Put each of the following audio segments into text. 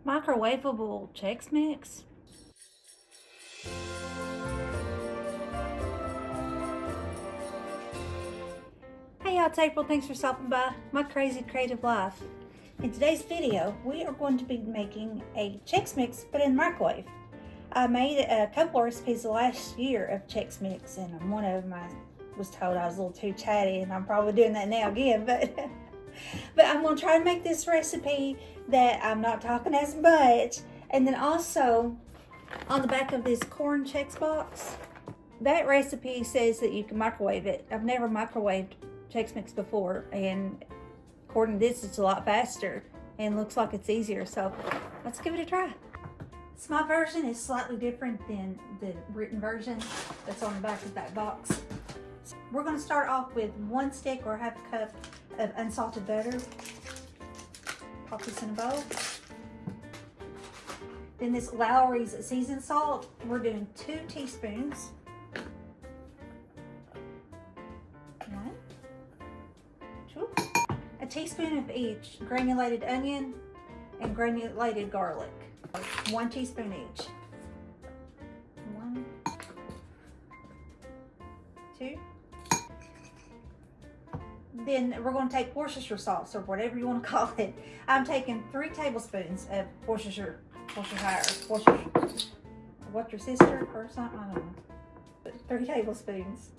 Microwavable Chex Mix. Hey y'all, it's April. Thanks for stopping by my crazy creative life. In today's video, we are going to be making a Chex Mix, but in the microwave. I made a couple of recipes last year of Chex Mix, and one of them I was told I was a little too chatty, and I'm probably doing that now again, but but I'm going to try to make this recipe that I'm not talking as much. And then also, on the back of this corn Chex box, that recipe says that you can microwave it. I've never microwaved Chex Mix before, and according to this, it's a lot faster and looks like it's easier. So let's give it a try. So my version is slightly different than the written version that's on the back of that box. We're going to start off with 1 stick or half a cup of unsalted butter. Pop this in a bowl. Then this Lawry's seasoned salt, we're doing 2 teaspoons. 1, 2. A teaspoon of each granulated onion and granulated garlic. 1 teaspoon each. 1, 2. Then we're going to take Worcestershire sauce, or whatever you want to call it. I'm taking 3 tablespoons of Worcestershire, what's your sister or something? I don't know. But 3 tablespoons.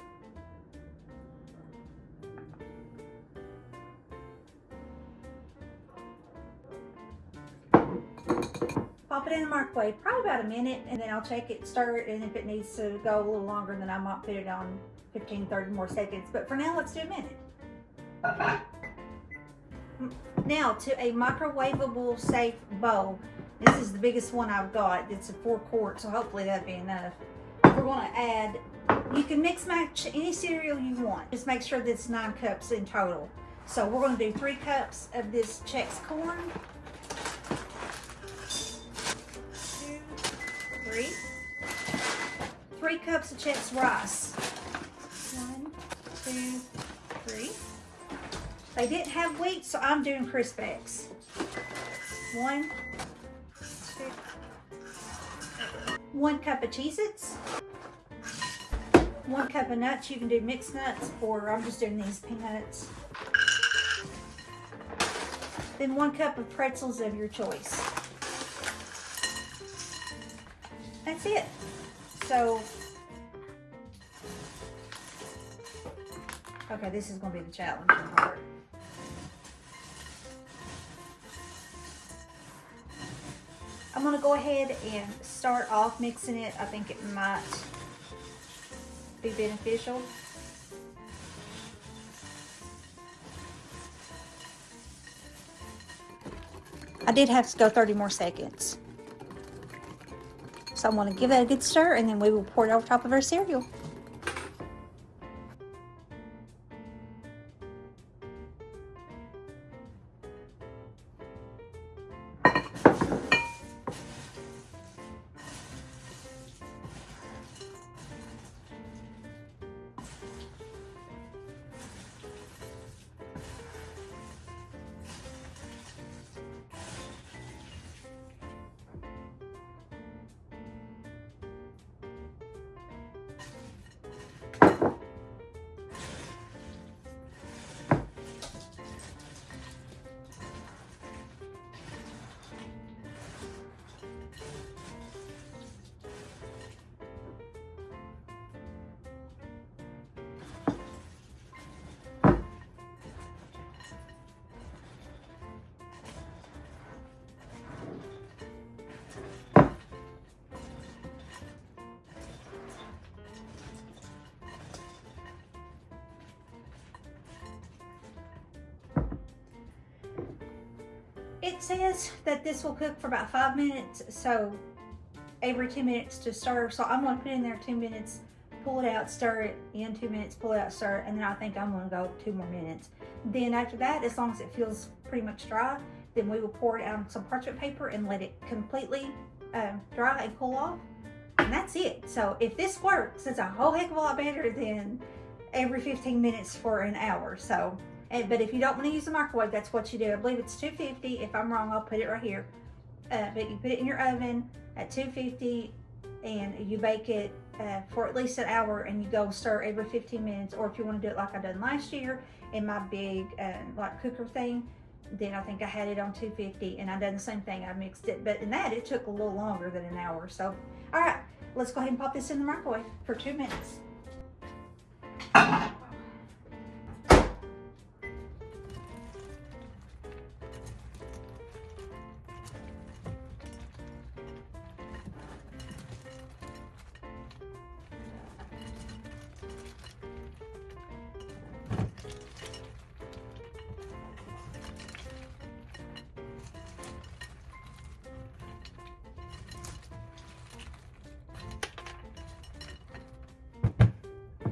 Pop it in the microwave, probably about a minute, and then I'll check it, stir it, and if it needs to go a little longer, then I might put it on 15-30 more seconds. But for now, let's do a minute. Now to a microwavable safe bowl. This is the biggest one I've got. It's a 4 quart, so hopefully that'll be enough. We're going to add, you can mix match any cereal you want. Just make sure that it's 9 cups in total. So we're going to do 3 cups of this Chex corn. 2, 3. 3 cups of Chex rice. 1, 2, 3. They didn't have wheat, so I'm doing crisp eggs. 1, 2. 1 cup of Cheez-Its. 1 cup of nuts. You can do mixed nuts, or I'm just doing these peanuts. Then 1 cup of pretzels of your choice. That's it. So, okay, this is going to be the challenging part. I'm going to go ahead and start off mixing it. I think it might be beneficial. I did have to go 30 more seconds. So I'm going to give that a good stir, and then we will pour it over top of our cereal. It says that this will cook for about 5 minutes, so every 2 minutes to stir. So I'm going to put in there 2 minutes, pull it out, stir it, in 2 minutes, pull it out, stir it, and then I think I'm going to go 2 more minutes. Then after that, as long as it feels pretty much dry, then we will pour it out on some parchment paper and let it completely dry and cool off. And that's it. So if this works, it's a whole heck of a lot better than every 15 minutes for an hour. So, but if you don't want to use the microwave, that's what you do. I believe it's 250. If I'm wrong, I'll put it right here. but you put it in your oven at 250 and you bake it for at least an hour, and you go stir every 15 minutes. Or if you want to do it like I done last year in my big like cooker thing, then I think I had it on 250 and I done the same thing. I mixed it, but in that it took a little longer than an hour. So all right, let's go ahead and pop this in the microwave for 2 minutes.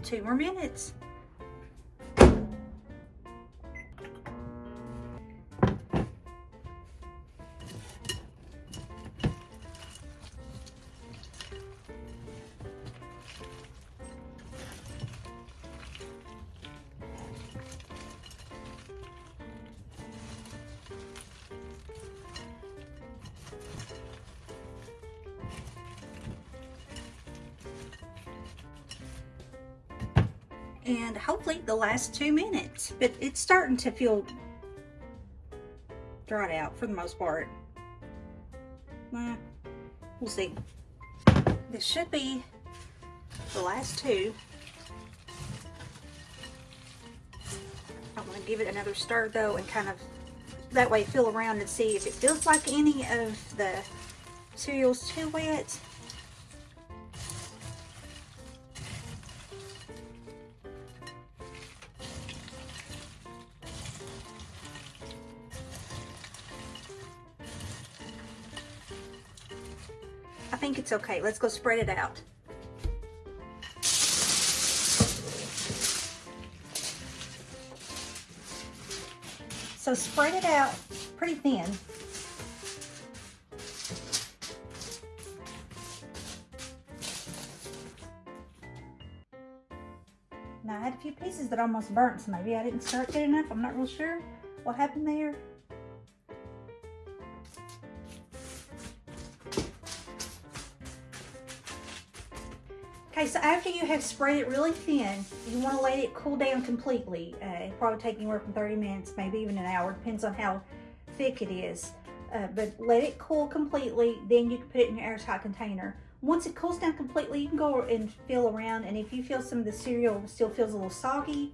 Two more minutes. And hopefully the last 2 minutes, but it's starting to feel dried out for the most part. We'll see. This should be the last 2. I want to give it another stir though, and kind of that way feel around and see if it feels like any of the cereal's too wet. I think it's okay. Let's go spread it out. So spread it out pretty thin. Now I had a few pieces that almost burnt, so maybe I didn't stir it good enough. I'm not real sure what happened there. Okay, so after you have spread it really thin, you want to let it cool down completely. It'll probably take anywhere from 30 minutes, maybe even an hour, depends on how thick it is. But let it cool completely, then you can put it in your airtight container. Once it cools down completely, you can go and feel around, and if you feel some of the cereal still feels a little soggy,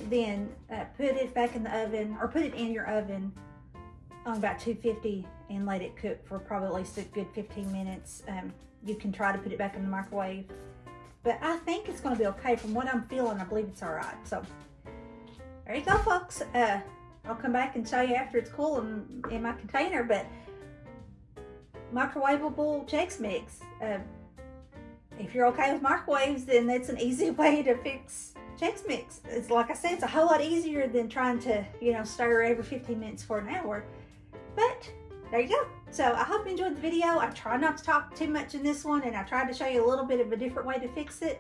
then put it back in the oven, or put it in your oven on about 250 and let it cook for probably at least a good 15 minutes. You can try to put it back in the microwave. But I think it's going to be okay. From what I'm feeling, I believe it's all right. So there you go, folks. I'll come back and show you after it's cool in my container. But microwavable Chex Mix. If you're okay with microwaves, then that's an easy way to fix Chex Mix. It's like I said, it's a whole lot easier than trying to, stir every 15 minutes for an hour. But there you go. So I hope you enjoyed the video. I try not to talk too much in this one, and I tried to show you a little bit of a different way to fix it.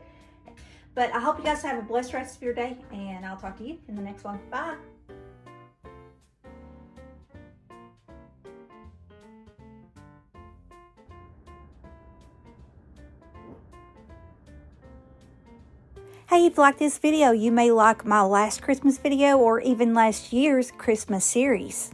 But I hope you guys have a blessed rest of your day, and I'll talk to you in the next one. Bye. Hey, if you like this video, you may like my last Christmas video or even last year's Christmas series.